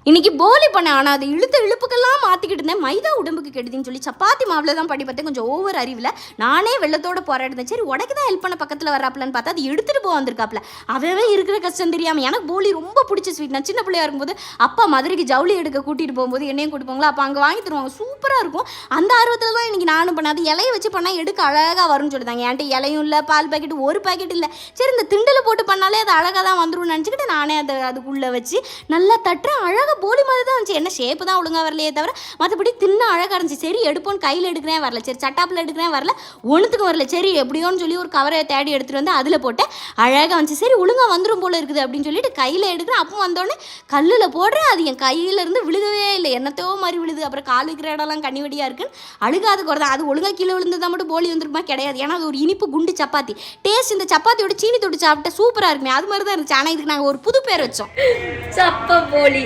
இன்னைக்கு போலி பண்ணேன். ஆனால் அது இழுப்புக்கெல்லாம் மாற்றிக்கிட்டு இருந்தேன். மைதா உடம்புக்கு கெடுதின்னு சொல்லி சப்பாத்தி மாவில் தான் படி பார்த்தேன். கொஞ்சம் ஓவர் அறிவில் நானே வெள்ளத்தோட போராடுறேன். சரி உடக்கு தான் ஹெல்ப் பண்ண பக்கத்தில் வராப்லன்னு பார்த்தா அது எடுத்துகிட்டு போக வந்திருக்காப்ல. அவன் இருக்கிற கஷ்டம் தெரியாமல் எனக்கு போலி ரொம்ப பிடிச்ச ஸ்வீட். நான் சின்ன பிள்ளையா இருக்கும்போது அப்பா மதுரைக்கு ஜவுளி எடுக்க கூட்டிகிட்டு போகும்போது என்னையும் கூட்டு போங்களா, அப்போ அங்கே வாங்கி தருவாங்க. சூப்பராக இருக்கும். அந்த ஆர்வத்தில் தான் இன்றைக்கி நானும் பண்ணேன். அது இலையை வச்சு பண்ணால் எடுக்க அழகாக வரும்னு சொல்லிட்டாங்க. என்கிட்ட இலையும் இல்லை, பால் பாக்கெட்டு ஒரு பாக்கெட் இல்லை. சரி இந்த திண்டில் போட்டு பண்ணாலே அது அழகாக தான் வந்துடும் நினச்சிக்கிட்டு நானே அதுக்குள்ளே வச்சு நல்லா தட்டுறேன். அழகாக போலி மாதிரி தான் இருந்துச்சு. என்ன ஷேப்பு தான் ஒழுங்காக வரலையே தவிர மற்றபடி தின்ன அழகாக இருந்துச்சு. சரி எடுப்போன்னு கையில் எடுக்கிறேன் வரல, சரி சட்டாப்பில் எடுக்கிறேன் வரல, ஒன்றுத்துக்கும் வரல. சரி எப்படியோன்னு சொல்லி ஒரு கவரை தேடி எடுத்துகிட்டு வந்து அதில் போட்டேன். அழகாக வந்துச்சு. சரி ஒழுங்காக வந்துடும் போல இருக்குது அப்படின்னு சொல்லிட்டு கையில் எடுக்கிறேன். அப்போ வந்தோடனே கல்லில் போடுறேன். அது என் கையிலேருந்து விழுகவே இல்லை, என்னத்தையோ மாதிரி விழுது. அப்புறம் கால் வைக்கிற இடம்லாம் கண்ணிவடியாக இருக்குன்னு அழுகாத குறைதான். அது ஒழுங்காக கீழே விழுந்ததாக மட்டும் போலி வந்துருமா கிடையாது. ஏன்னா அது ஒரு இனிப்பு குண்டு சப்பாத்தி. டேஸ்ட் இந்த சப்பாத்தியோட சீனி தொட்டு சாப்பிட்டா சூப்பராக இருக்குமே, அது மாதிரி தான் இருந்துச்சு. ஆனால் இதுக்கு நாங்கள் ஒரு புது பேர் வச்சோம், சப்ப போலி.